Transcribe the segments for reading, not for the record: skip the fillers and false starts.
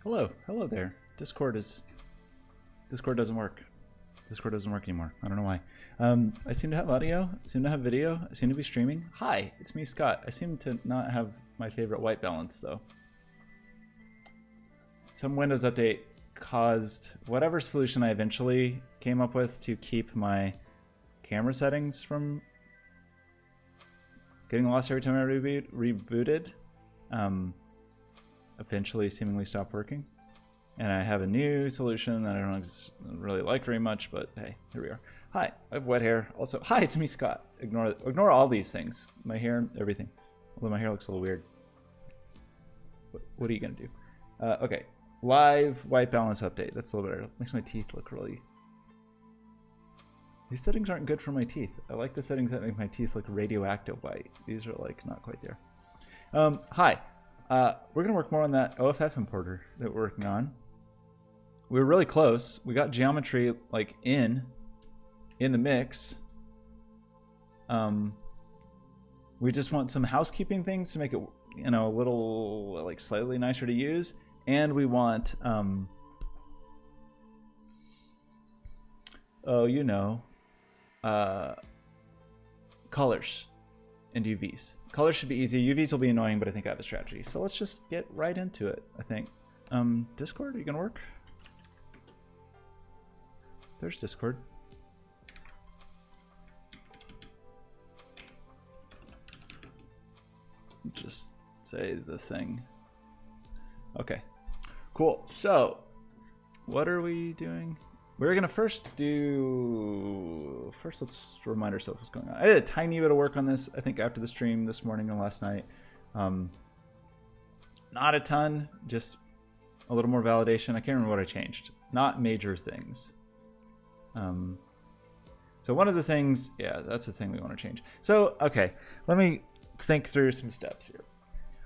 Hello there. Discord doesn't work. Discord doesn't work anymore. I don't know why. I seem to have audio. I seem to have video. I seem to be streaming. Hi, it's me, Scott. I seem to not have my favorite white balance though. Some Windows update caused whatever solution I eventually came up with to keep my camera settings from getting lost every time I rebooted. Eventually seemingly stopped working. And I have a new solution that I don't really like very much, but hey, here we are. Hi, I have wet hair. Also, hi, it's me, Scott. Ignore all these things. My hair, everything. Although my hair looks a little weird. What are you gonna do? Okay, live white balance update. That's a little better. Makes my teeth look really... These settings aren't good for my teeth. I like the settings that make my teeth look radioactive white. These are like not quite there. Hi. We're gonna work more on that OFF importer that we're working on. We were really close. We got geometry like in the mix. We just want some housekeeping things to make it, you know, a little like slightly nicer to use, and we want oh, you know, colors and UVs. Colors should be easy. UVs will be annoying, but I think I have a strategy. So let's just get right into it, I think. Discord, are you gonna work? There's Discord. Just say the thing. Okay, cool. So what are we doing? We're gonna first let's remind ourselves what's going on. I did a tiny bit of work on this, I think, after the stream this morning and last night. Not a ton, just a little more validation. I can't remember what I changed. Not major things. So one of the things, yeah, that's the thing we want to change. So, okay, let me think through some steps here.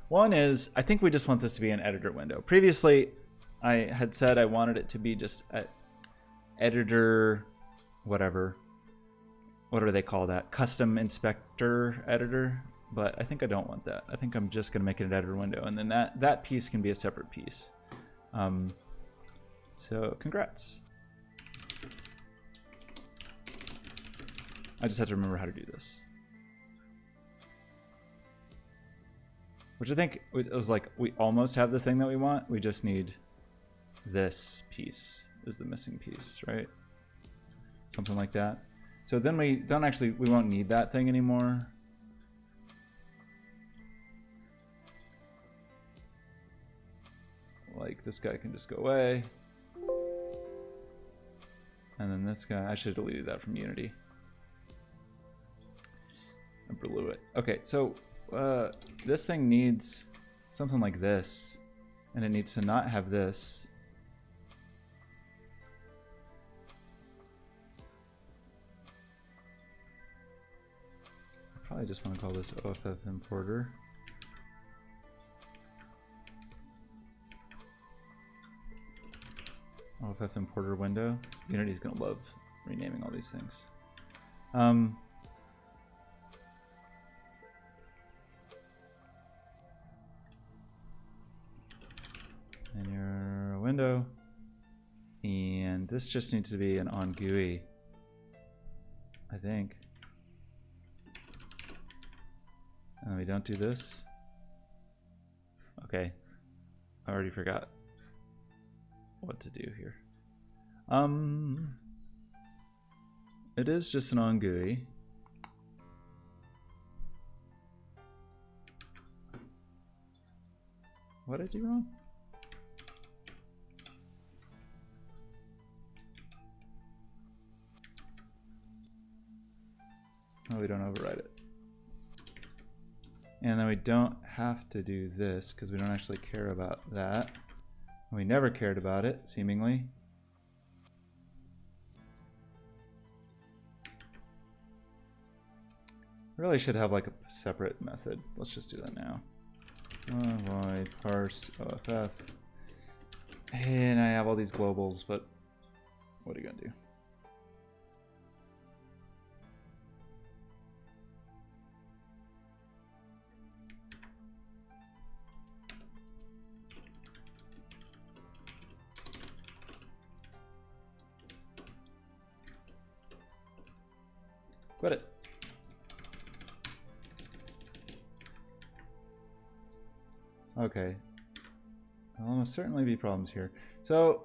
One is, I think we just want this to be an editor window. Previously, I had said I wanted it to be just an editor, whatever. What do they call that? Custom inspector editor. But I think I don't want that. I think I'm just going to make it an editor window, and then that piece can be a separate piece. So congrats. I just have to remember how to do this. Which I think was like, we almost have the thing that we want. We just need this piece is the missing piece, right? Something like that. So then we won't need that thing anymore. Like this guy can just go away. And then this guy, I should have deleted that from Unity. I blew it. Okay, so this thing needs something like this, and it needs to not have this. I probably just want to call this OFF importer. OFF importer window. Unity's gonna love renaming all these things. And your window, and this just needs to be an on GUI, I think. And we don't do this. Okay, I already forgot what to do here. It is just an on GUI. What did I do wrong? Oh, we don't override it. And then we don't have to do this because we don't actually care about that. We never cared about it, seemingly. Really should have like a separate method. Let's just do that now. Void parse OFF. And I have all these globals, but what are you gonna do? Quit it. Okay. There'll almost certainly be problems here. So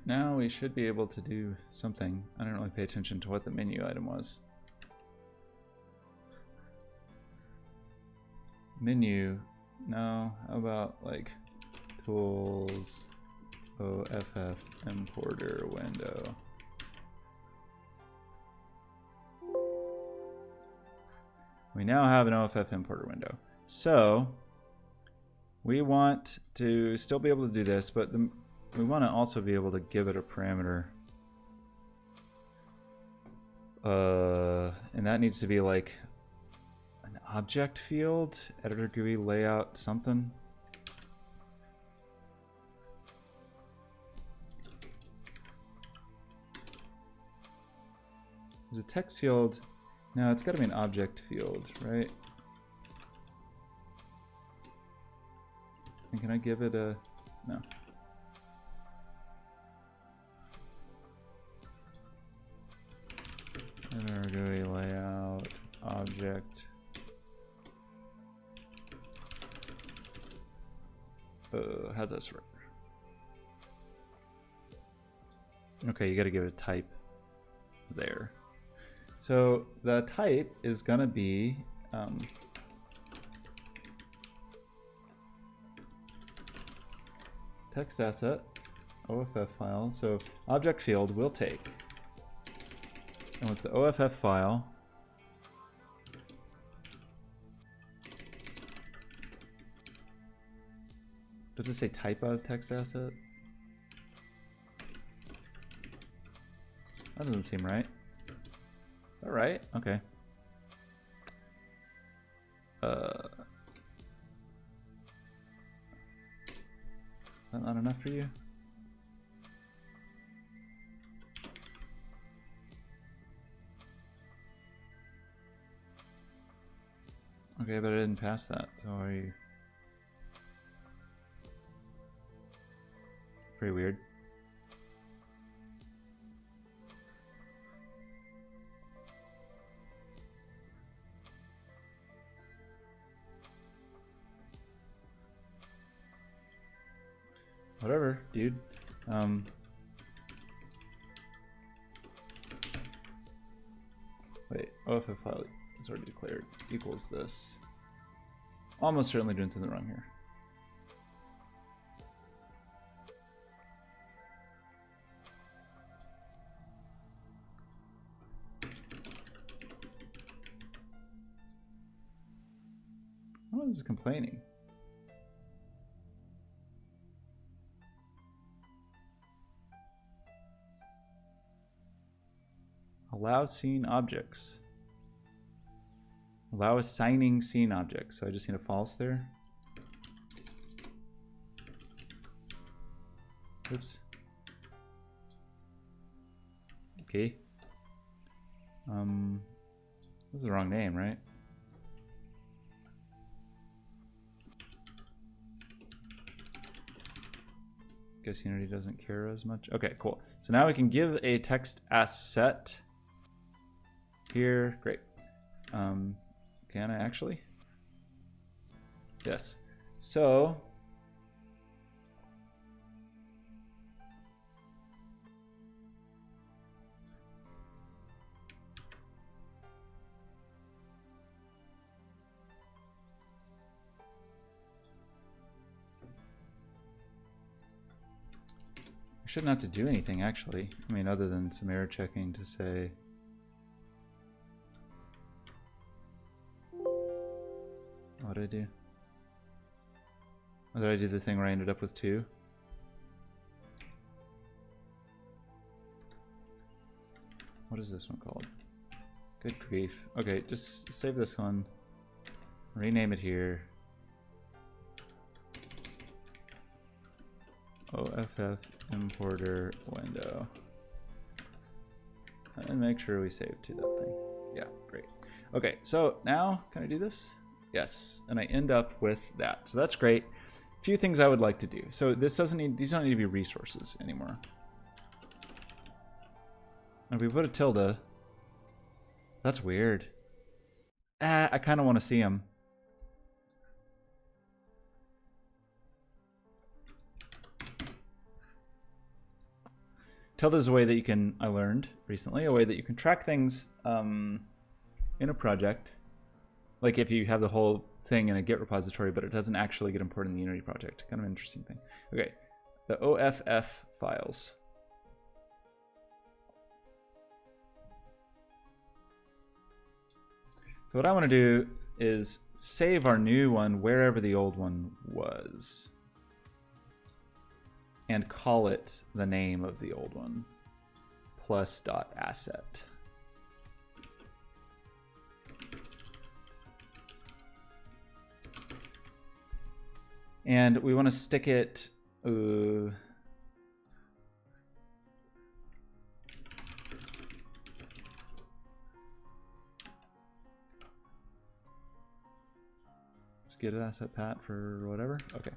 now we should be able to do something. I don't really pay attention to what the menu item was. Menu. No, how about like tools, OFF importer window. We now have an OFF importer window. So we want to still be able to do this, but we want to also be able to give it a parameter. And that needs to be like an object field, editor GUI layout something. There's a text field. No, it's got to be an object field, right? And can I give it a... No. Editor GUI layout, object. How's this work? Okay, you got to give it a type there. So the type is gonna be text asset, OFF file. So object field will take. And what's the OFF file? Does it say type of text asset? That doesn't seem right. All right. Okay. Is that not enough for you? Okay, but I didn't pass that. So are you? Pretty weird. Whatever, dude. Wait, OFF file is already declared equals this. Almost certainly doing something wrong here. No one's complaining. Allow scene objects. Allow assigning scene objects. So I just need a false there. Oops. Okay. This is the wrong name, right? Guess Unity doesn't care as much. Okay, cool. So now we can give a text asset here. Great. Can I actually? Yes. So we shouldn't have to do anything actually. I mean, other than some error checking to say what did I do? Or did I do the thing where I ended up with 2? What is this one called? Good grief. Okay, just save this one. Rename it here. OFF importer window. And make sure we save to that thing. Yeah, great. Okay, so now can I do this? Yes, and I end up with that. So that's great. A few things I would like to do. So this doesn't need, these don't need to be resources anymore. If we put a tilde, that's weird. I kind of want to see him. Tilde is a way that you can, I learned recently, a way that you can track things in a project. Like if you have the whole thing in a Git repository, but it doesn't actually get imported in the Unity project. Kind of an interesting thing. Okay, the OFF files. So what I want to do is save our new one wherever the old one was. And call it the name of the old one. Plus.asset. And we want to stick it... get an asset pat for whatever. Okay.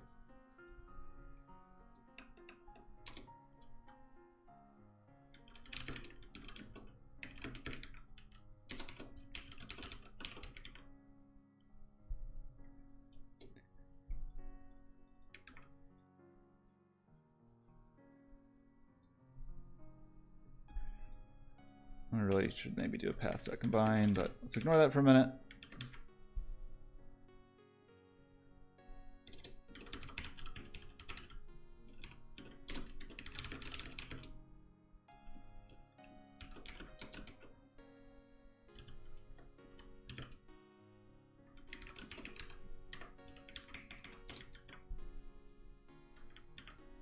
I really should maybe do a path.combine, but let's ignore that for a minute.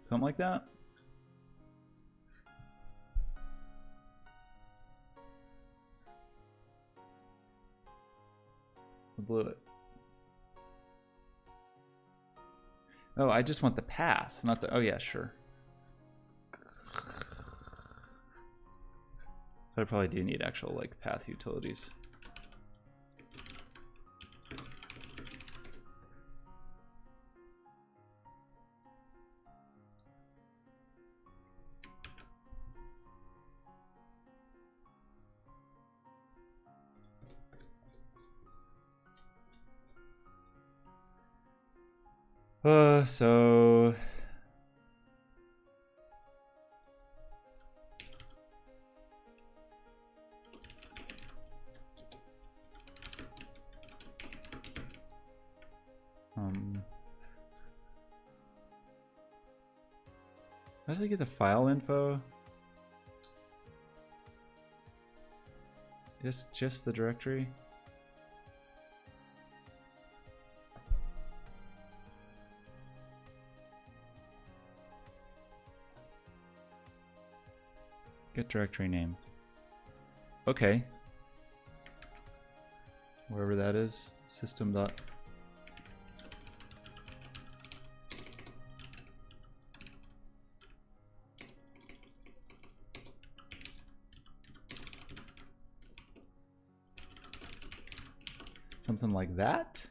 Something like that. I blew it. Oh, I just want the path, not the... Oh, yeah, sure. So I probably do need actual, like, path utilities. So how does it get the file info? Just the directory? Get directory name. Okay. Wherever that is, system dot. Something like that.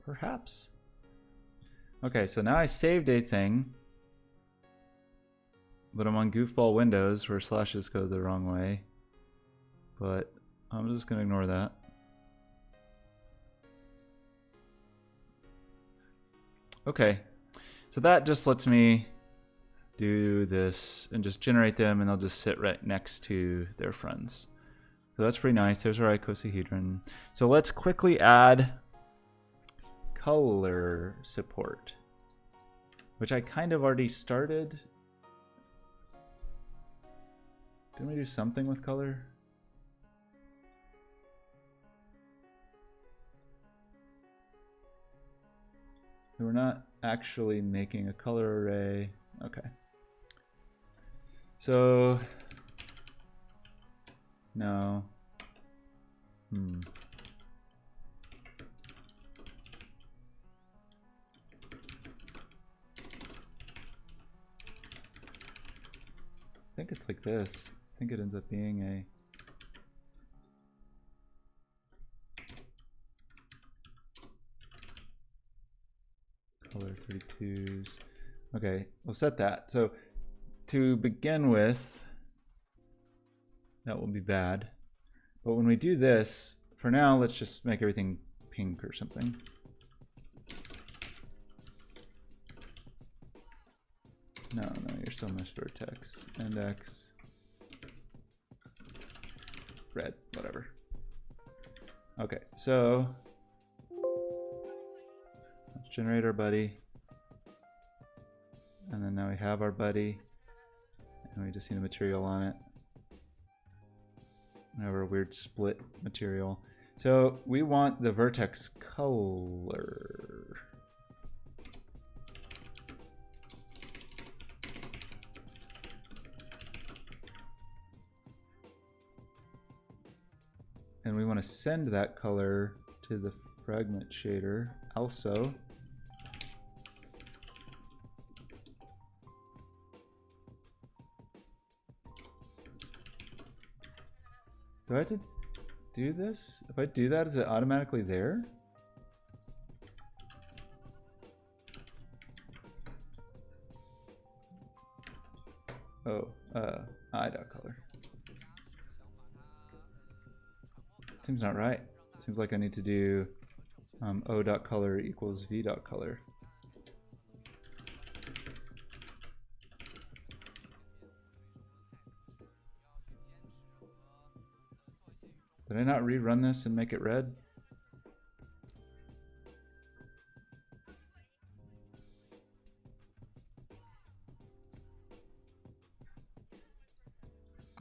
Perhaps. Okay, so now I saved a thing, but I'm on goofball Windows where slashes go the wrong way. But I'm just gonna ignore that. Okay, so that just lets me do this and just generate them, and they'll just sit right next to their friends. So that's pretty nice. There's our icosahedron. So let's quickly add color support, which I kind of already started. Didn't we do something with color? We're not actually making a color array. Okay. So, no. I think it's like this. I think it ends up being a... color 32s. Okay, we'll set that. So to begin with, that will be bad. But when we do this, for now, let's just make everything pink or something. No, you're still mesh vertex. Index. Red, whatever. Okay, so let's generate our buddy. And then now we have our buddy. And we just need a material on it. We have our weird split material. So we want the vertex color. And we want to send that color to the fragment shader also. Do I have to do this? If I do that, is it automatically there? Oh, I.color. Seems not right. Seems like I need to do O.color equals V.color. Did I not rerun this and make it red?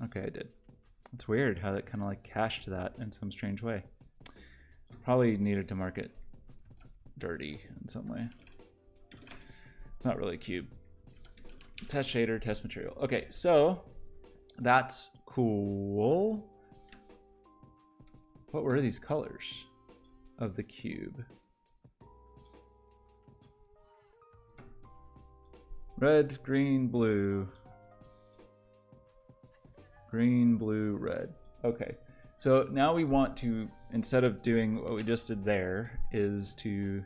Okay, I did. It's weird how that kind of like cached that in some strange way. Probably needed to mark it dirty in some way. It's not really a cube. Test shader, test material. Okay, so that's cool. What were these colors of the cube? Red, green, blue. Green, blue, red. Okay. So now we want to, instead of doing what we just did there, is to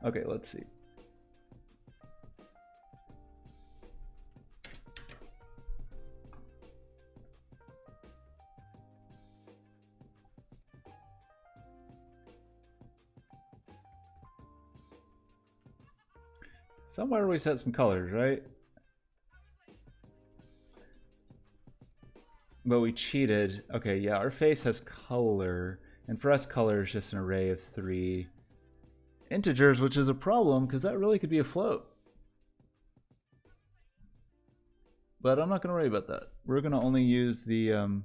okay, let's see. Somewhere we set some colors, right? But we cheated. Okay, yeah, our face has color. And for us, color is just an array of 3 integers, which is a problem because that really could be a float. But I'm not going to worry about that. We're going to only use the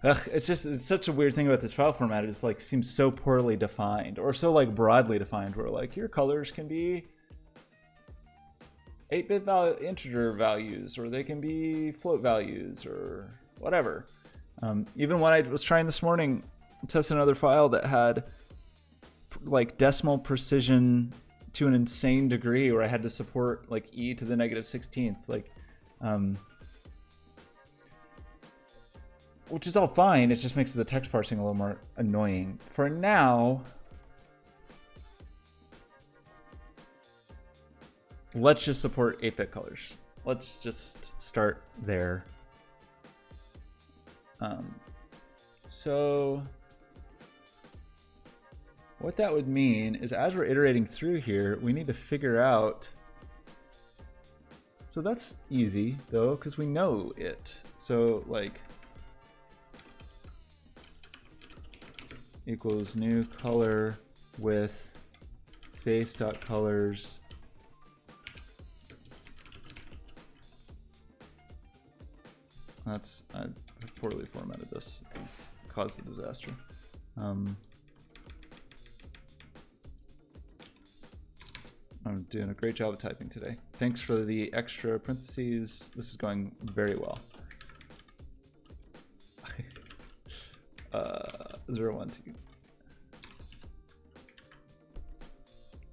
it's such a weird thing about this file format. It just like seems so poorly defined, or so like broadly defined, where like your colors can be 8-bit integer values, or they can be float values, or whatever. Even when I was trying this morning, test another file that had like decimal precision to an insane degree, where I had to support like e to the -16th, like. Which is all fine, it just makes the text parsing a little more annoying. For now, let's just support 8-bit colors. Let's just start there. So what that would mean is as we're iterating through here, we need to figure out. So that's easy though, because we know it. So like equals new color with face.colors. That's poorly formatted this. Caused the disaster. I'm doing a great job of typing today. Thanks for the extra parentheses. This is going very well. 0, 1, 2.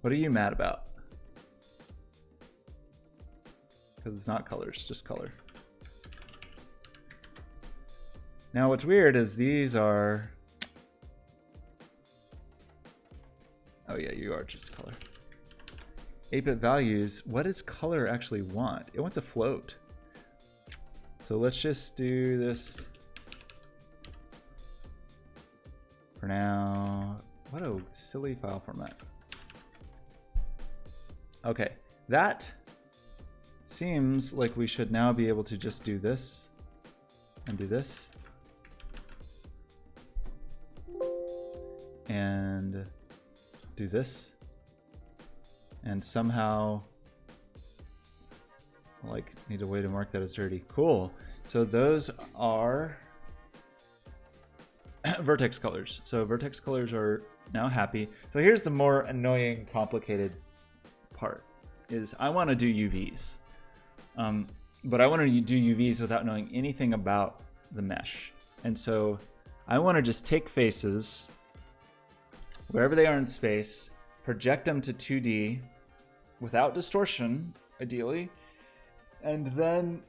What are you mad about? Because it's not colors, just color. Now what's weird is these are... Oh yeah, you are just color. 8-bit values, what does color actually want? It wants a float. So let's just do this for now. What a silly file format. Okay, that seems like we should now be able to just do this and do this. And do this. And somehow, like, need a way to mark that as dirty. Cool. So those are vertex colors. So vertex colors are now happy. So here's the more annoying, complicated part is I want to do UVs. But I want to do UVs without knowing anything about the mesh. And so I want to just take faces, wherever they are in space, project them to 2D without distortion, ideally, and then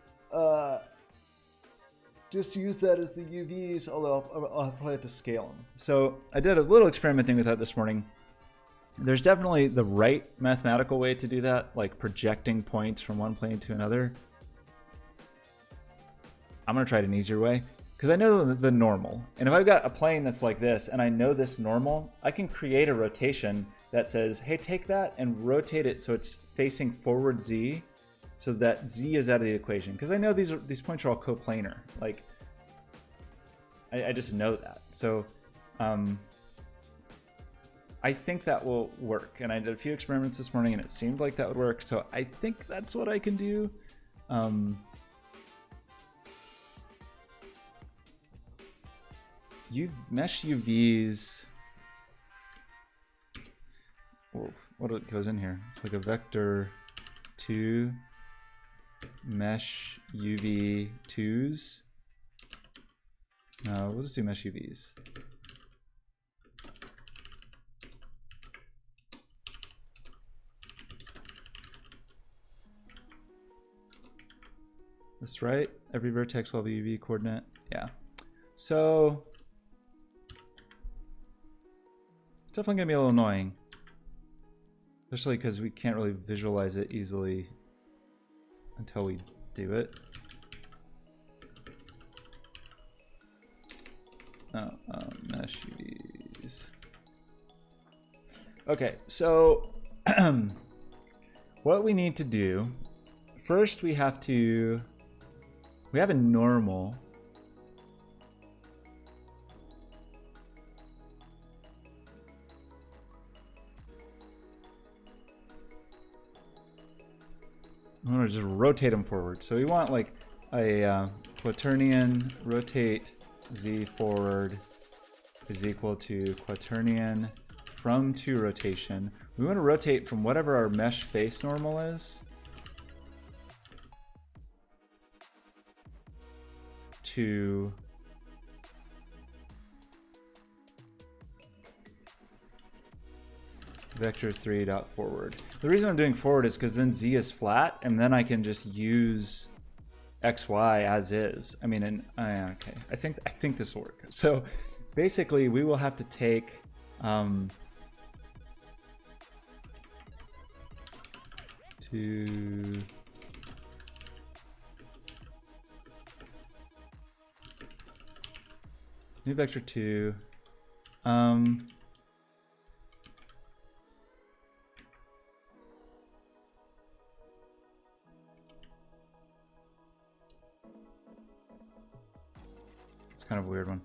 just use that as the UVs, although I'll probably have to scale them. So I did a little experimenting with that this morning. There's definitely the right mathematical way to do that, like projecting points from one plane to another. I'm going to try an easier way, because I know the normal. And if I've got a plane that's like this, and I know this normal, I can create a rotation that says, hey, take that and rotate it so it's facing forward Z, so that Z is out of the equation. Because I know these points are all coplanar. Like, I just know that. So I think that will work. And I did a few experiments this morning, and it seemed like that would work. So I think that's what I can do. Mesh UVs. Whoa, what goes in here? It's like a vector 2 mesh UV 2s. No, we'll just do mesh UVs. That's right. Every vertex will have a UV coordinate. Yeah. So it's definitely gonna be a little annoying. Especially because we can't really visualize it easily until we do it. Mesh UVs. Okay, so what we need to do, first we have a normal. I'm going to just rotate them forward. So we want like a quaternion rotate Z forward is equal to quaternion from to rotation. We want to rotate from whatever our mesh face normal is to vector 3 dot forward. The reason I'm doing forward is because then Z is flat, and then I can just use XY as is. I mean, and okay, I think this will work. So basically, we will have to take new vector 2. Kind of a weird one.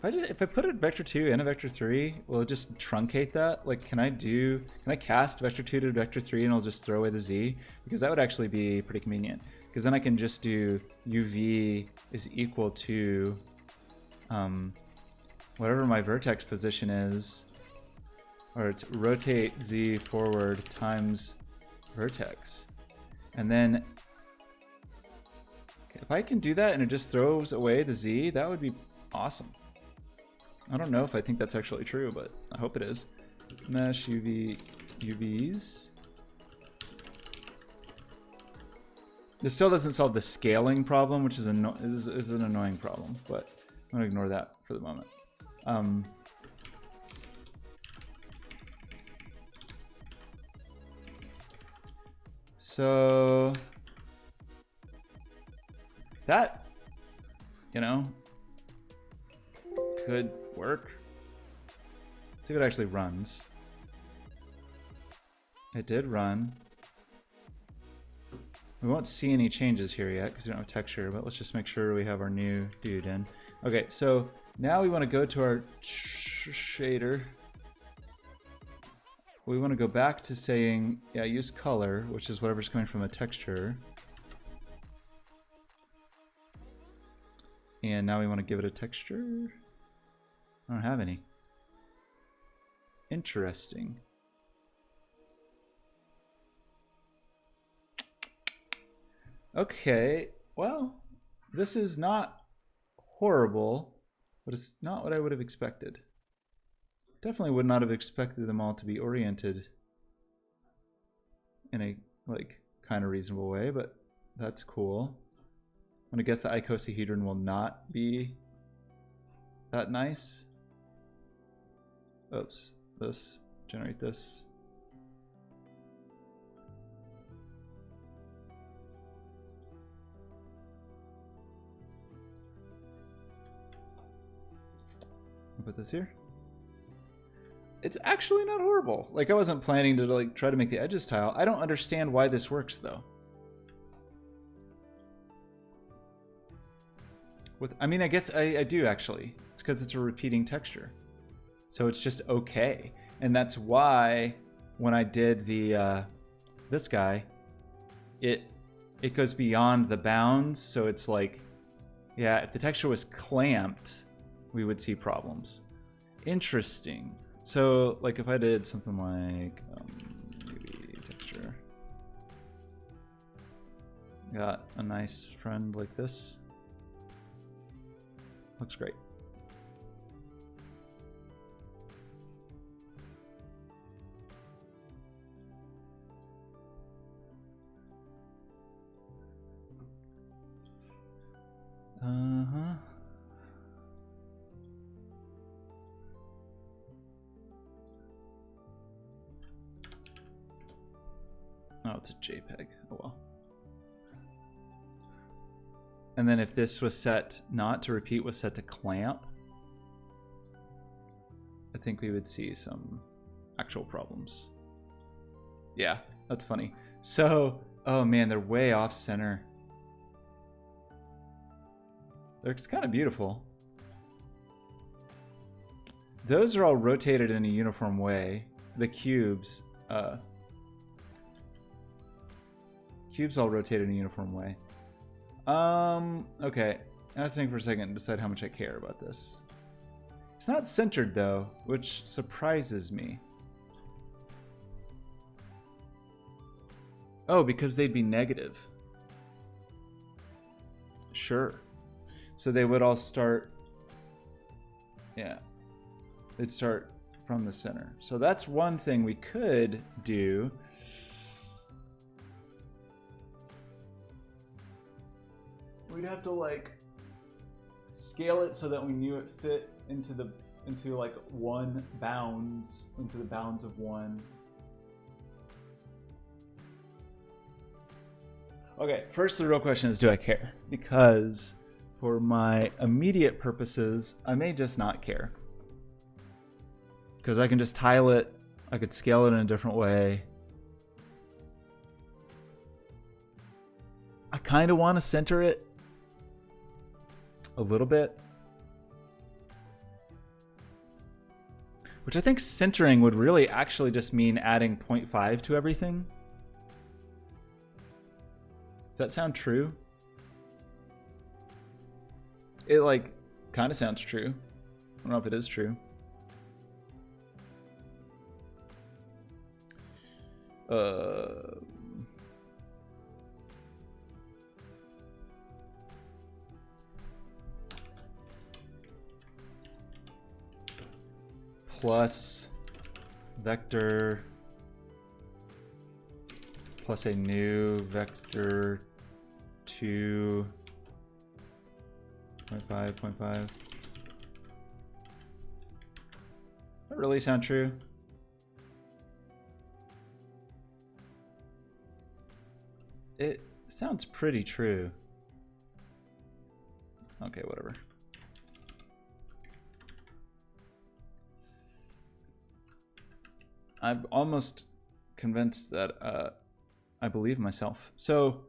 If I put a vector 2 and a vector 3, will it just truncate that? Like, can I cast vector 2 to vector 3 and I'll just throw away the z? Because that would actually be pretty convenient. Because then I can just do uv is equal to whatever my vertex position is, or it's rotate z forward times vertex. And then if I can do that and it just throws away the z, that would be awesome. I don't know if I think that's actually true, but I hope it is. Mesh UVs. This still doesn't solve the scaling problem, which is an annoying problem, but I'm gonna ignore that for the moment. So that, you know, could work. Let's see if it actually runs. It did run. We won't see any changes here yet because we don't have texture, but let's just make sure we have our new dude in. Okay, so now we want to go to our shader. We want to go back to saying, yeah, use color, which is whatever's coming from a texture. And now we want to give it a texture. I don't have any. Interesting. Okay, well, this is not horrible, but it's not what I would have expected. Definitely would not have expected them all to be oriented in a, like, kind of reasonable way, but that's cool. I'm gonna guess the icosahedron will not be that nice. Oops, this, generate this. I'll put this here. It's actually not horrible. Like, I wasn't planning to like try to make the edges tile. I don't understand why this works though. I mean, I guess I do actually. It's because it's a repeating texture. So it's just okay. And that's why when I did the this guy, it goes beyond the bounds. So it's like, yeah, if the texture was clamped, we would see problems. Interesting. So like if I did something like maybe texture, got a nice friend like this. Looks great. Uh-huh. Oh, it's a JPEG. Oh well. And then if this was set not to repeat, was set to clamp, I think we would see some actual problems. Yeah, that's funny. So, oh man, they're way off center. It's kind of beautiful. Those are all rotated in a uniform way. The cubes, cubes all rotated in a uniform way. Okay. I have to think for a second and decide how much I care about this. It's not centered though, which surprises me. Oh, because they'd be negative. Sure. So they would all start, yeah, they'd start from the center. So that's one thing we could do. We'd have to like scale it so that we knew it fit into like one bounds, into the bounds of one. Okay, first the real question is, do I care? Because for my immediate purposes, I may just not care. Because I can just tile it, I could scale it in a different way. I kind of want to center it a little bit. which I think centering would really actually just mean adding 0.5 to everything. Does that sound true? It like kind of sounds true. I don't know if it is true. Plus vector plus a new vector 2 0.5. That really sound true? It sounds pretty true. Okay, whatever. I'm almost convinced that I believe myself. So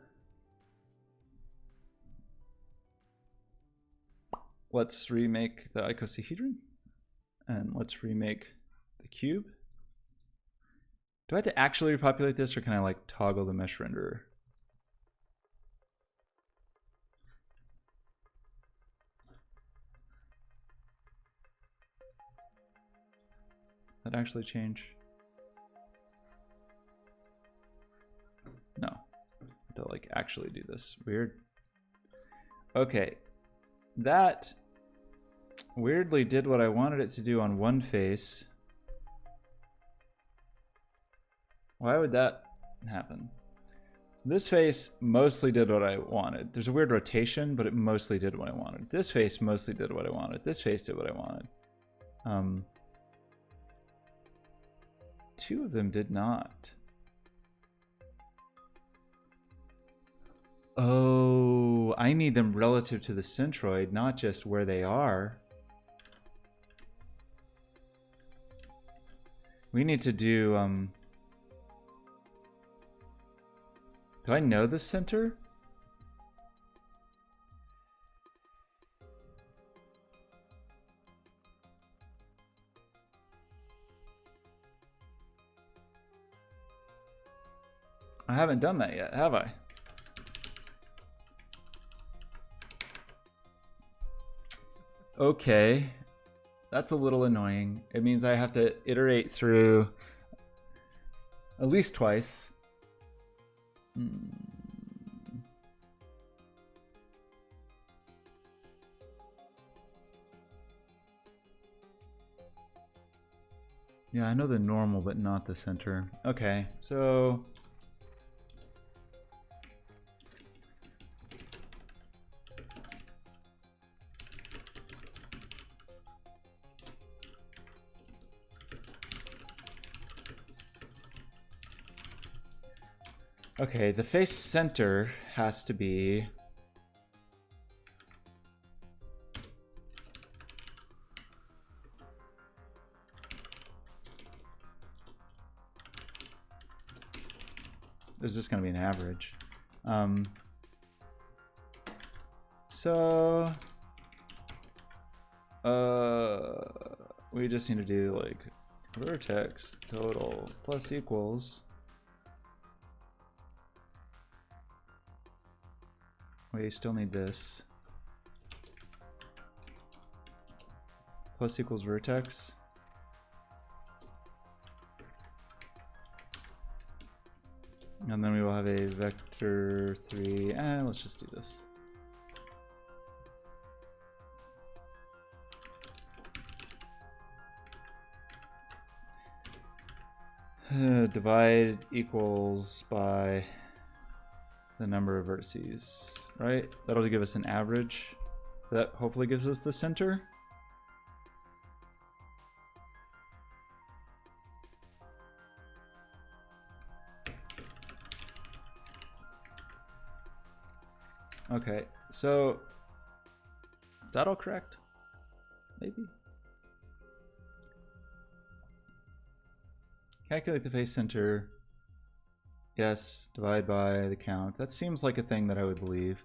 let's remake the icosahedron and let's remake the cube. Do I have to actually repopulate this, or can I like toggle the mesh renderer? That actually change? No. I have to like actually do this. Weird. Okay. That weirdly did what I wanted it to do on one face. Why would that happen? This face mostly did what I wanted. There's a weird rotation, but it mostly did what I wanted. This face mostly did what I wanted. This face did what I wanted. Two of them did not. Oh, I need them relative to the centroid, not just where they are. We need to do, do I know the center? I haven't done that yet, have I? Okay, that's a little annoying. It means I have to iterate through at least twice. Yeah, I know the normal, but not the center. Okay, so okay, the face center has to be there's just going to be an average. So we just need to do like vertex total plus equals. We still need this. Plus equals vertex. And then we will have a vector 3. Let's just do this. Divide equals by the number of vertices, right? That'll give us an average. That hopefully gives us the center. Okay, so is that all correct? Maybe. Calculate the face center. Yes, divide by the count. That seems like a thing that I would believe.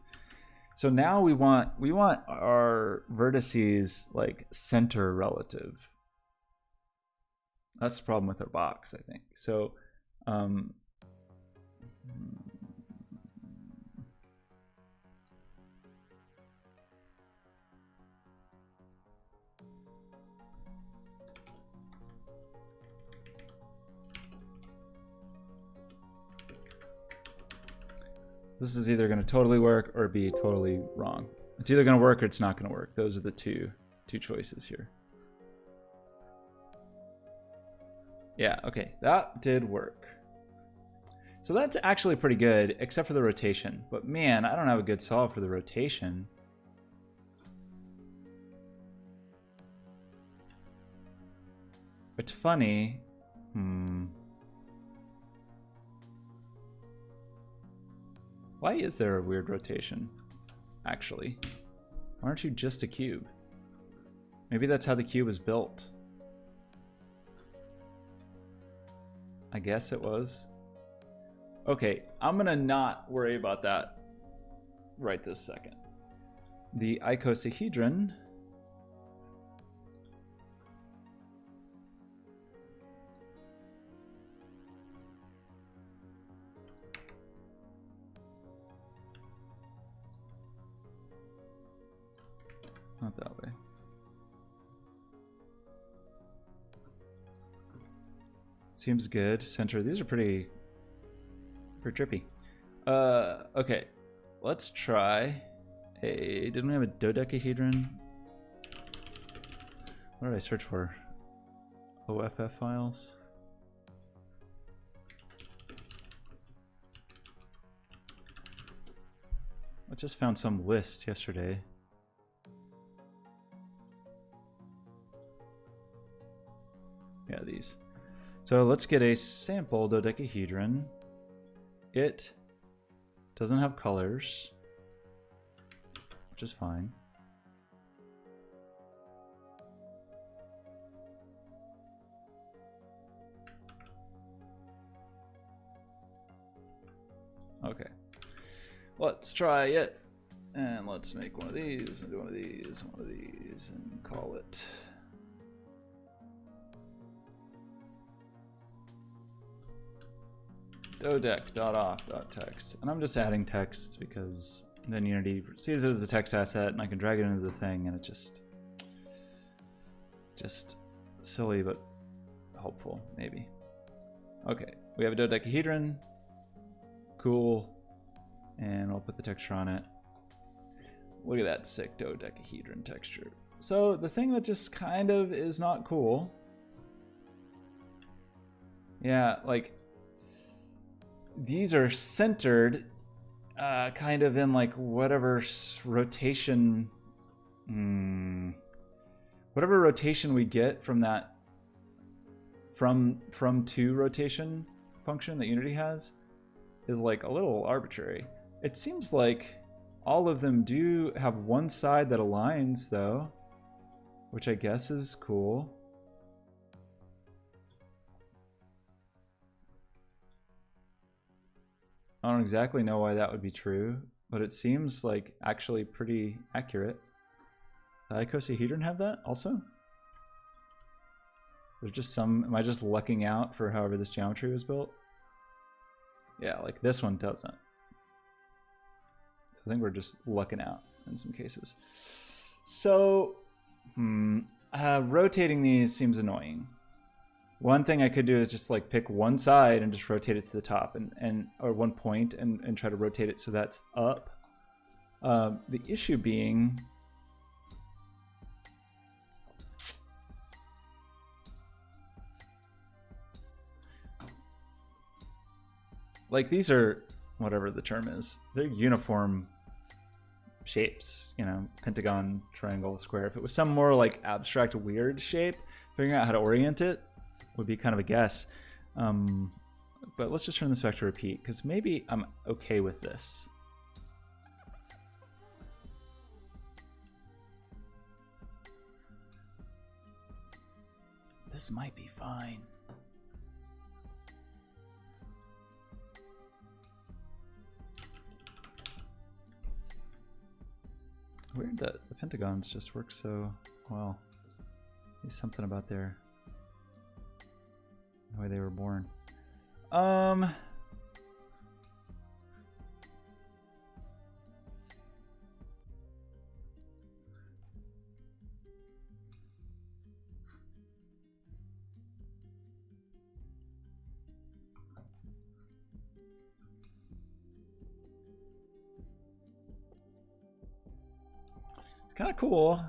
So now we want our vertices like center relative. That's the problem with our box, I think. So, this is either going to totally work or be totally wrong. It's either going to work or it's not going to work. Those are the two choices here. Yeah, okay, that did work. So that's actually pretty good, except for the rotation. But man, I don't have a good solve for the rotation. It's funny. Why is there a weird rotation, actually? Why aren't you just a cube? Maybe that's how the cube was built. I guess it was. Okay, I'm gonna not worry about that right this second. The icosahedron not that way. Seems good. Center. These are pretty trippy. Okay. Let's try a... Didn't we have a dodecahedron? What did I search for? OFF files? I just found some list yesterday. Yeah, these. So let's get a sample dodecahedron. It doesn't have colors, which is fine. Okay, let's try it. And let's make one of these, and do one of these, and one of these, and call it. dodec.off.text, and I'm just adding text because then Unity sees it as a text asset and I can drag it into the thing, and it just silly but helpful maybe. Okay, we have a dodecahedron, cool, and I'll put the texture on it. Look at that sick dodecahedron texture. So the thing that just kind of is not cool, yeah, like these are centered kind of in like whatever rotation, whatever rotation we get from that from to rotation function that Unity has is like a little arbitrary. It seems like all of them do have one side that aligns though, which I guess is cool. I don't exactly know why that would be true, but it seems like actually pretty accurate. Does icosahedron have that also? There's just some, am I just lucking out for however this geometry was built? Yeah, like this one doesn't. So I think we're just lucking out in some cases. So, rotating these seems annoying. One thing I could do is just like pick one side and just rotate it to the top and or one point and try to rotate it so that's up. The issue being like these are, whatever the term is, they're uniform shapes, you know, pentagon, triangle, square. If it was some more like abstract weird shape, figuring out how to orient it would be kind of a guess. But let's just turn this back to repeat, because maybe I'm okay with this. This might be fine. Weird that the pentagons just work so well. There's something about their way they were born. Kind of cool.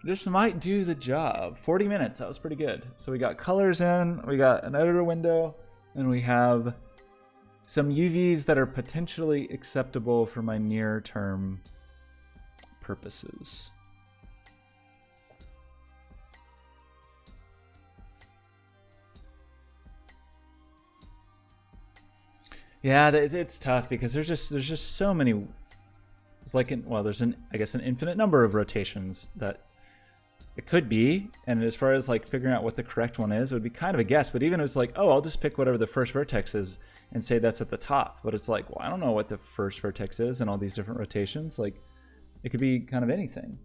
This might do the job. 40 minutes, that was pretty good. So we got colors in, we got an editor window, and we have some UVs that are potentially acceptable for my near-term purposes. Yeah, it's tough because there's just so many. It's like there's I guess an infinite number of rotations that it could be, and as far as like figuring out what the correct one is, it would be kind of a guess. But even if it's like, oh, I'll just pick whatever the first vertex is and say that's at the top. But it's like, well, I don't know what the first vertex is and all these different rotations. Like, it could be kind of anything.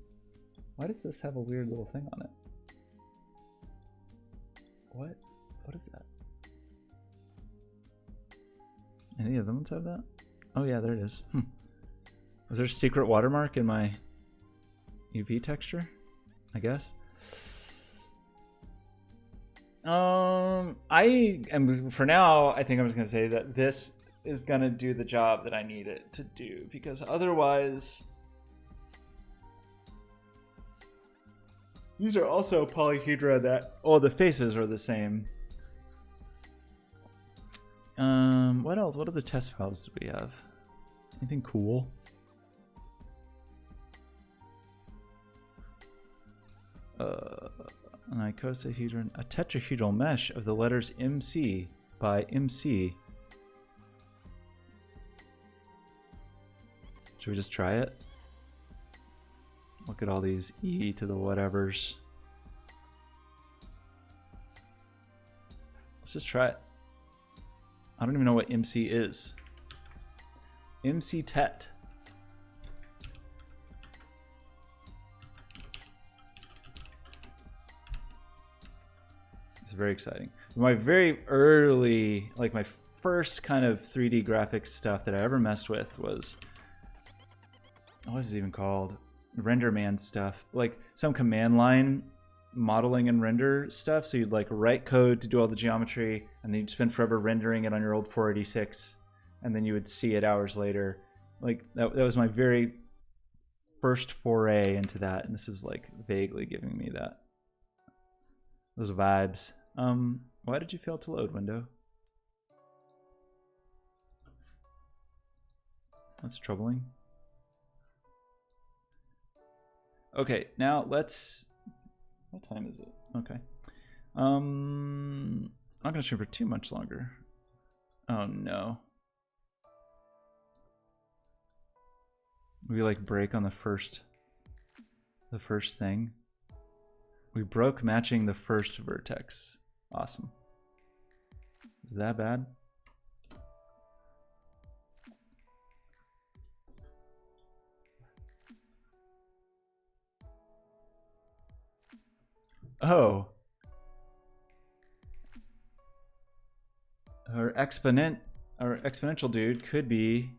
Why does this have a weird little thing on it? What is that? Any of them ones have that? Oh yeah, there it is. Is there a secret watermark in my UV texture? I guess. I am, for now, I think I'm just gonna say that this is gonna do the job that I need it to do, because otherwise these are also polyhedra that all the faces are the same. What else? What other test files do we have? Anything cool? An icosahedron, a tetrahedral mesh of the letters MC by MC. Should we just try it? Look at all these E to the whatevers. Let's just try it. I don't even know what MC is. MC tet. It's very exciting. My very early, like my first kind of 3D graphics stuff that I ever messed with was, what is it even called? RenderMan stuff. Like some command line modeling and render stuff. So you'd like write code to do all the geometry, and then you'd spend forever rendering it on your old 486, and then you would see it hours later. Like that was my very first foray into that, and this is like vaguely giving me that, those vibes. Why did you fail to load, window? That's troubling. Okay, now let's, what time is it? Okay. I'm not gonna stream for too much longer. Oh no. We like break on the first thing. We broke matching the first vertex. Awesome. Is that bad? Oh. Our exponential dude could be,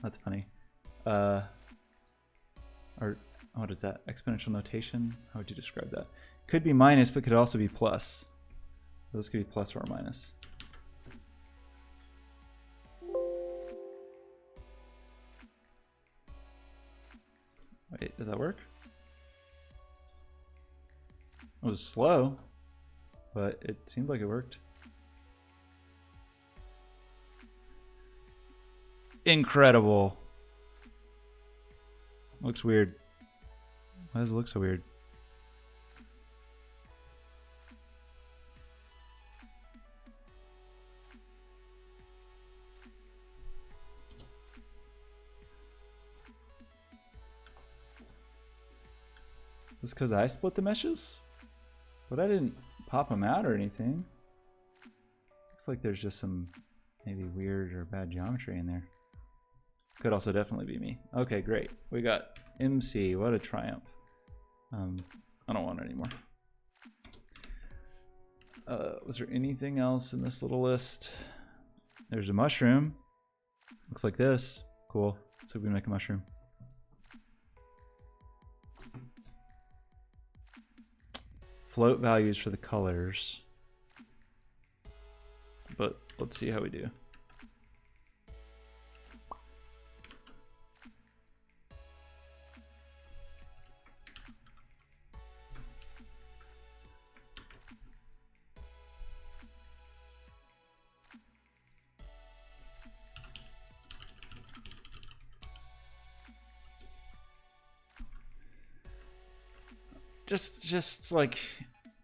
that's funny. Or what is that? Exponential notation? How would you describe that? Could be minus, but could also be plus. So this could be plus or minus. Wait, did that work? It was slow, but it seemed like it worked. Incredible. Looks weird. Why does it look so weird? Is this because I split the meshes? But I didn't pop them out or anything. Looks like there's just some maybe weird or bad geometry in there. Could also definitely be me. Okay, great. We got MC. What a triumph. I don't want it anymore. Was there anything else in this little list? There's a mushroom. Looks like this. Cool. So we make a mushroom. Float values for the colors. But let's see how we do. Just like,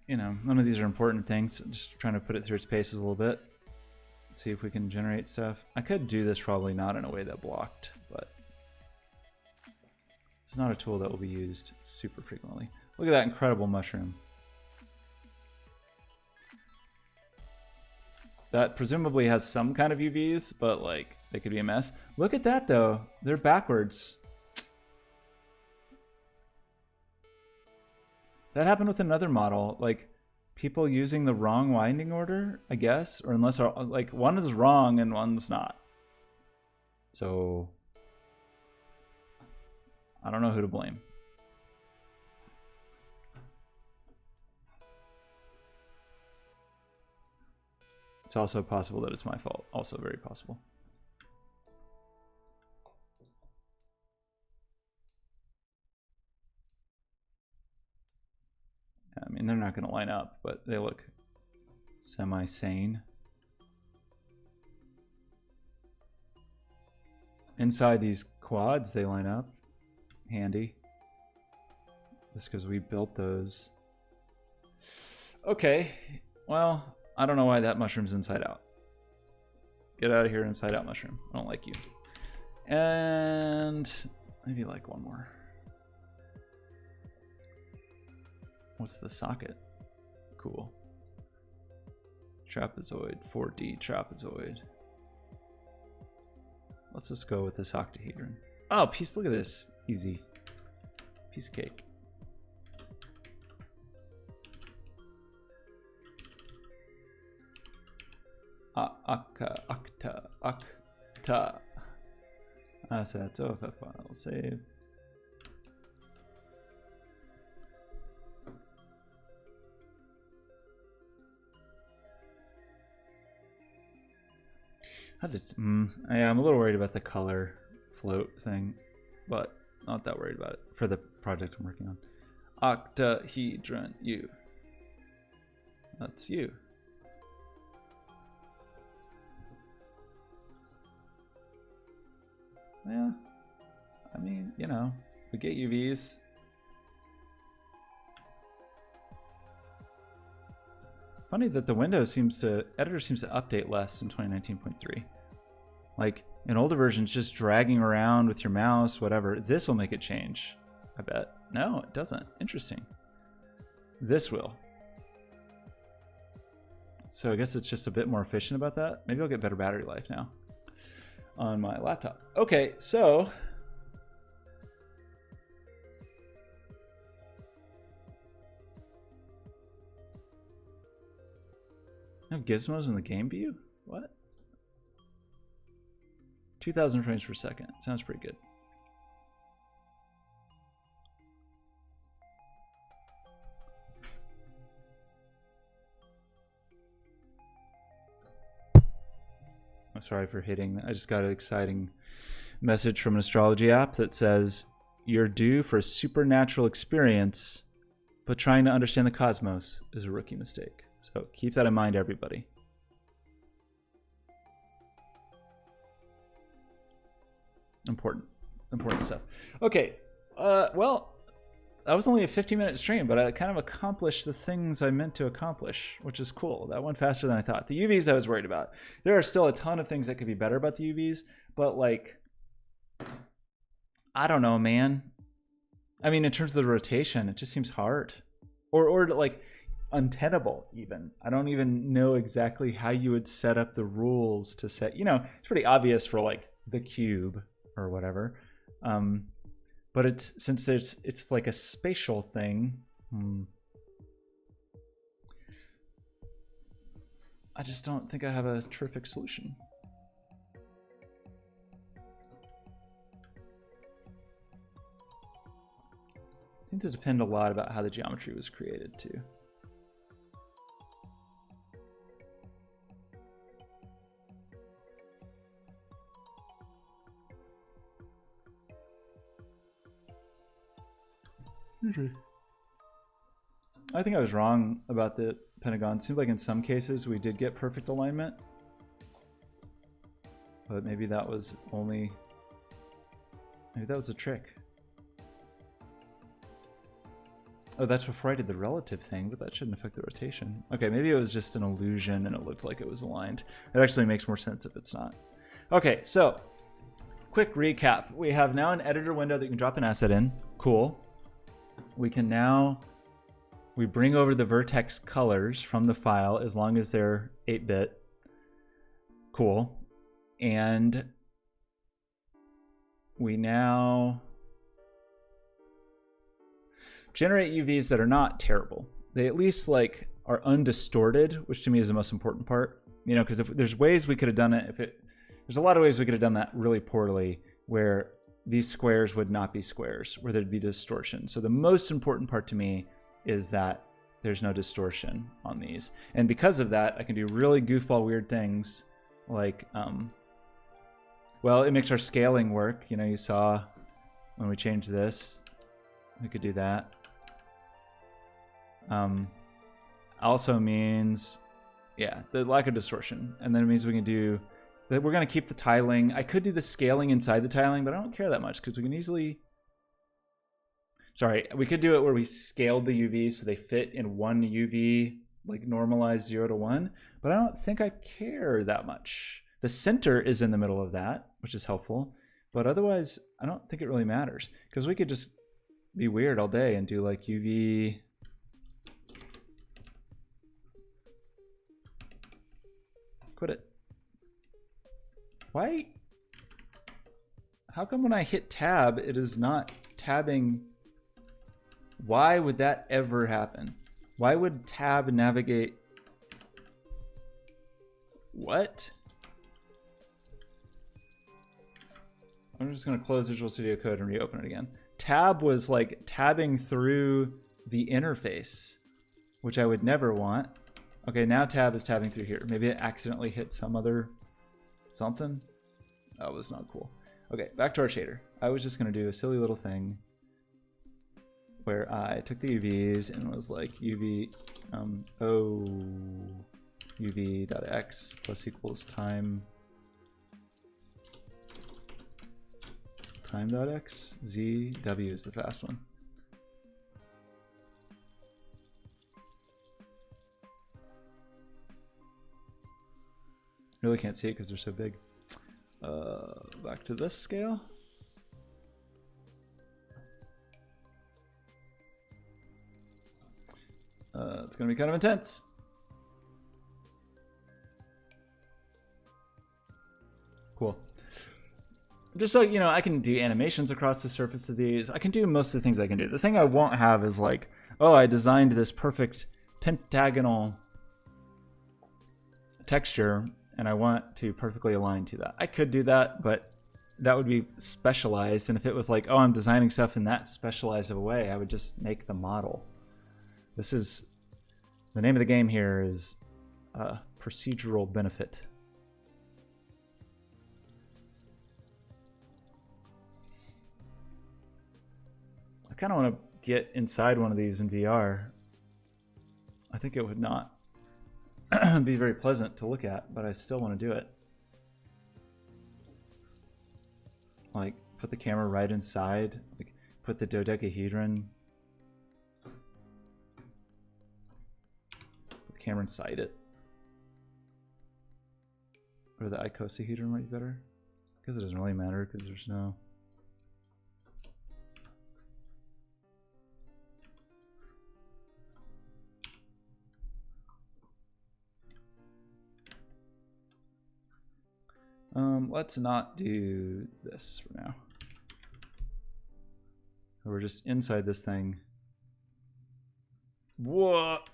you know, none of these are important things. Just trying to put it through its paces a little bit. See if we can generate stuff. I could do this probably not in a way that blocked, but it's not a tool that will be used super frequently. Look at that incredible mushroom. That presumably has some kind of UVs, but like they could be a mess. Look at that though. They're backwards. That happened with another model, like people using the wrong winding order, I guess, or unless like one is wrong and one's not. So I don't know who to blame. It's also possible that it's my fault. Also very possible. I mean, they're not going to line up, but they look semi-sane. Inside these quads, they line up. Handy. Just because we built those. Okay. Well, I don't know why that mushroom's inside out. Get out of here, inside out mushroom. I don't like you. And maybe like one more. What's the socket? Cool. Trapezoid, 4D trapezoid. Let's just go with this octahedron. Oh, piece, look at this. Easy. Piece of cake. Octa. Assets, OFF file, save. Yeah, I'm a little worried about the color float thing, but not that worried about it for the project I'm working on. Octahedron U. That's you. Yeah, I mean, you know, we get UVs. Funny that the editor seems to update less in 2019.3. Like in older versions, just dragging around with your mouse, whatever, this will make it change, I bet. No, it doesn't. Interesting. This will. So I guess it's just a bit more efficient about that. Maybe I'll get better battery life now on my laptop. Okay, so no gizmos in the game view? What? 2,000 frames per second. Sounds pretty good. I'm sorry for hitting. I just got an exciting message from an astrology app that says, you're due for a supernatural experience, but trying to understand the cosmos is a rookie mistake. So keep that in mind, everybody. Important stuff. Okay, well, that was only a 15-minute stream, but I kind of accomplished the things I meant to accomplish, which is cool. That went faster than I thought. The UVs I was worried about. There are still a ton of things that could be better about the UVs, but like, I don't know, man. I mean, in terms of the rotation, it just seems hard. Or like, untenable even. I don't even know exactly how you would set up the rules to set, you know, it's pretty obvious for like the cube or whatever. But it's, since it's like a spatial thing. I just don't think I have a terrific solution. Seems to depend a lot about how the geometry was created too. I think I was wrong about the pentagon. It seems like in some cases we did get perfect alignment, but maybe that was only, maybe that was a trick. Oh, that's before I did the relative thing, but that shouldn't affect the rotation. Okay, maybe it was just an illusion and it looked like it was aligned. It actually makes more sense if it's not. Okay, so quick recap. We have now an editor window that you can drop an asset in. Cool. We can now, we bring over the vertex colors from the file as long as they're 8-bit. Cool. And we now generate UVs that are not terrible. They at least like are undistorted, which to me is the most important part. You know, because if there's ways we could have done it, there's a lot of ways we could have done that really poorly, where these squares would not be squares, where there'd be distortion. So the most important part to me is that there's no distortion on these. And because of that, I can do really goofball weird things like, well, it makes our scaling work. You know, you saw when we changed this, we could do that. Also means, yeah, the lack of distortion. And then it means we can do, that we're going to keep the tiling. I could do the scaling inside the tiling, but I don't care that much because we can easily, sorry, we could do it where we scaled the UVs so they fit in one UV, like normalized 0 to 1, but I don't think I care that much. The center is in the middle of that, which is helpful, but otherwise I don't think it really matters because we could just be weird all day and do like UV. Quit it. Why? How come when I hit tab, it is not tabbing? Why would that ever happen? Why would tab navigate? What? I'm just going to close Visual Studio Code and reopen it again. Tab was like tabbing through the interface, which I would never want. Okay, now tab is tabbing through here. Maybe it accidentally hit some other something. That was not cool. Okay, back to our shader. I was just going to do a silly little thing where I took the UVs and was like UV O UV.x plus equals time time.x z w is the fast one. Really can't see it because they're so big. Back to this scale. It's going to be kind of intense. Cool. Just so you know, I can do animations across the surface of these. I can do most of the things I can do. The thing I won't have is like, oh, I designed this perfect pentagonal texture and I want to perfectly align to that. I could do that, but that would be specialized. And if it was like, oh, I'm designing stuff in that specialized of a way, I would just make the model. This is, the name of the game here is procedural benefit. I kind of want to get inside one of these in VR. I think it would not be very pleasant to look at, but I still want to do it. Like, put the camera right inside, like, put the dodecahedron, put the camera inside it. Or the icosahedron might be better. Because it doesn't really matter, because there's no... Let's not do this for now. We're just inside this thing. What?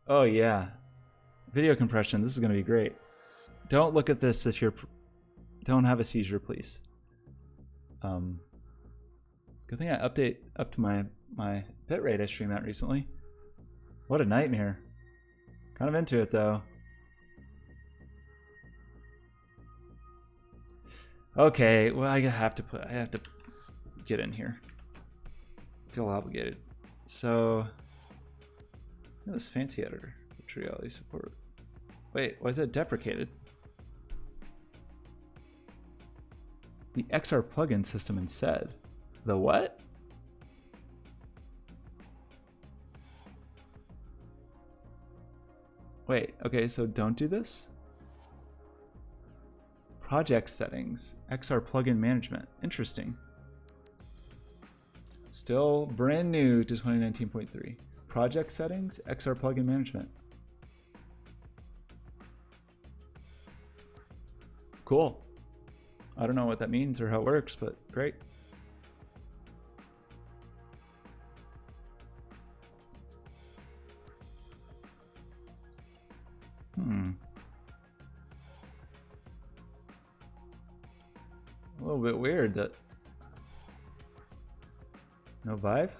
Oh yeah, video compression. This is gonna be great. Don't look at this if you're. Don't have a seizure, please. Good thing I update up to my bitrate I streamed at recently. What a nightmare. Kind of into it though. Okay, well I have to get in here. I feel obligated. So this fancy editor, virtual reality support. Wait, why is that deprecated? The XR plugin system instead. The what? Wait, okay, so don't do this? Project settings, XR plugin management. Interesting. Still brand new to 2019.3. Project settings, XR plugin management. Cool. I don't know what that means or how it works, but great. A little bit weird that no Vive?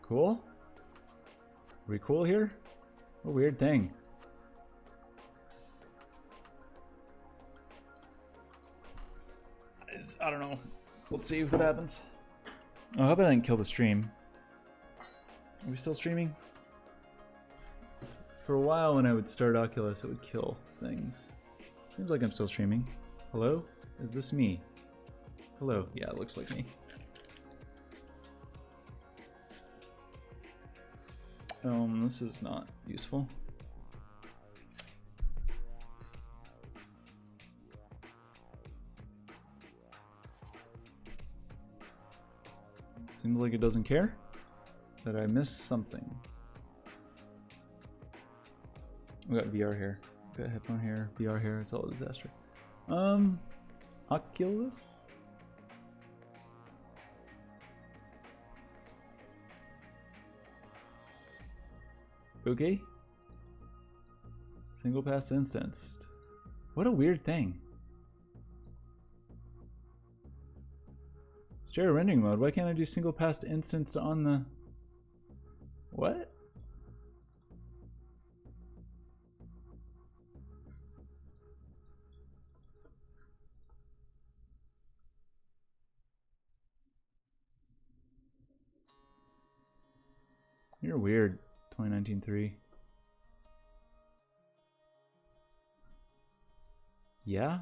Cool? Are we cool here? A weird thing. I don't know. Let's see what happens. Oh, I hope I didn't kill the stream. Are we still streaming? For a while when I would start Oculus, it would kill things. Seems like I'm still streaming. Hello? Is this me? Hello. Yeah, it looks like me. This is not useful. Seems like it doesn't care that I missed something. We got VR here, we got headphone here, VR here. It's all a disaster. Oculus. Okay. Single pass instanced. What a weird thing. Stereo rendering mode. Why can't I do single pass instanced on the... What? You're weird, 2019-3. Yeah?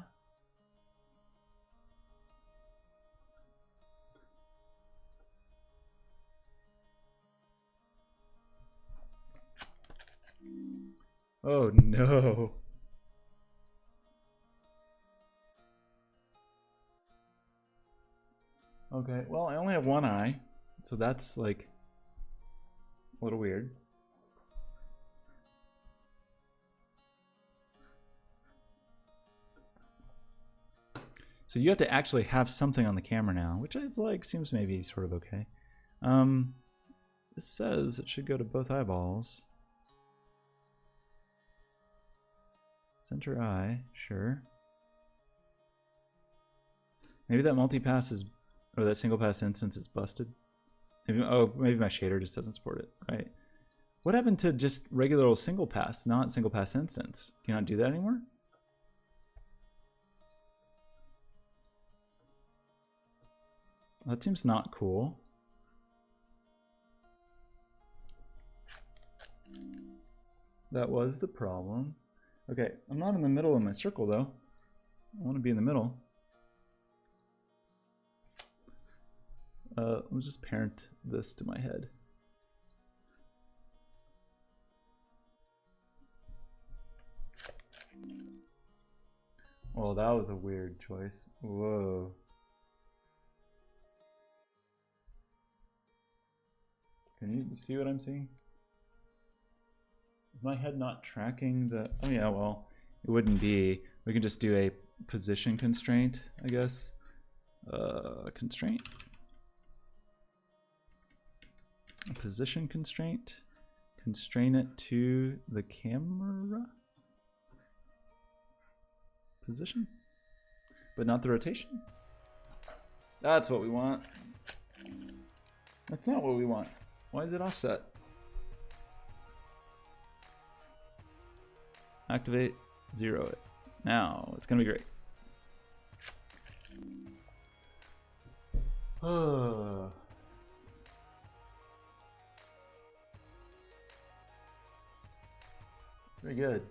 Oh no. Okay, well I only have one eye, so that's like a little weird. So you have to actually have something on the camera now, which is like, seems maybe sort of okay. This says it should go to both eyeballs. Center eye, sure. Maybe that multi-pass is, or that single pass instance is busted. Maybe, oh, maybe my shader just doesn't support it, right? What happened to just regular old single pass, not single pass instance? Can you not do that anymore? That seems not cool. That was the problem. Okay, I'm not in the middle of my circle though. I want to be in the middle. Let's just parent this to my head. Well, that was a weird choice. Whoa. Can you see what I'm seeing? Is my head not tracking the... Oh yeah, well, it wouldn't be. We can just do a position constraint, I guess. Constraint. A position constraint. Constrain it to the camera. Position. But not the rotation. That's what we want. That's not what we want. Why is it offset? Activate, 0 it. Now, it's gonna be great. Very good.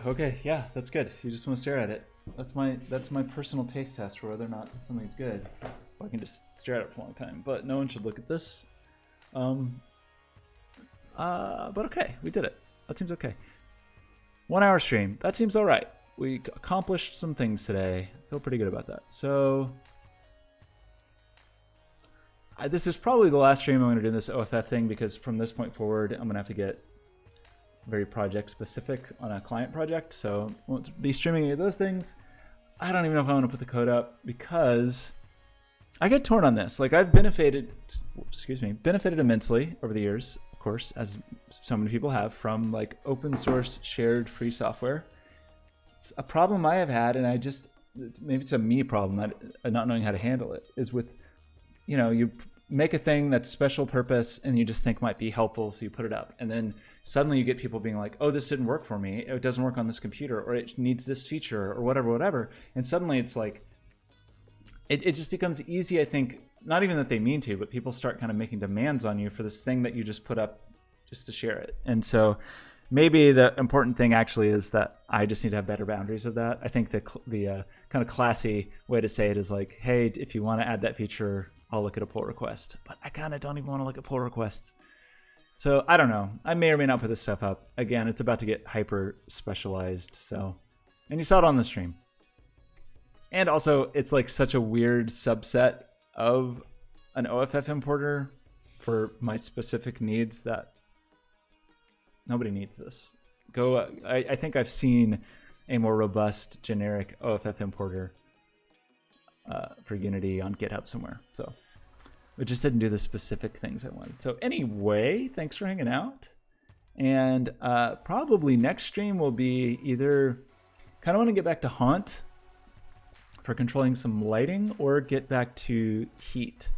Okay, yeah, that's good. You just want to stare at it. That's my personal taste test for whether or not something's good. I can just stare at it for a long time, but no one should look at this. But okay, we did it. That seems okay. 1 hour stream. That seems all right. We accomplished some things today. Feel pretty good about that. So this is probably the last stream I'm going to do this OFF thing, because from this point forward, I'm going to have to get very project specific on a client project, so I won't be streaming any of those things. I don't even know if I want to put the code up, because I get torn on this. Like, I've benefited immensely over the years, of course, as so many people have, from like open source shared free software. A problem I have had, and I just, maybe it's a me problem, not knowing how to handle it, is with, you know, you make a thing that's special purpose and you just think might be helpful, so you put it up, and then suddenly you get people being like, oh, this didn't work for me, it doesn't work on this computer, or it needs this feature, or whatever, and suddenly it's like, it just becomes easy, I think, not even that they mean to, but people start kind of making demands on you for this thing that you just put up just to share it. And so maybe the important thing actually is that I just need to have better boundaries of that. I think the kind of classy way to say it is like, hey, if you want to add that feature, I'll look at a pull request. But I kind of don't even want to look at pull requests. So I don't know. I may or may not put this stuff up. Again, it's about to get hyper specialized. So, and you saw it on the stream. And also, it's like such a weird subset of an OFF importer for my specific needs that nobody needs this. I think I've seen a more robust generic OFF importer for Unity on GitHub somewhere. So it just didn't do the specific things I wanted. So anyway, thanks for hanging out. And probably next stream will be either kind of want to get back to Haunt for controlling some lighting, or get back to Heat.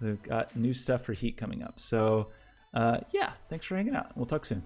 We've got new stuff for Heat coming up. So yeah, thanks for hanging out. We'll talk soon.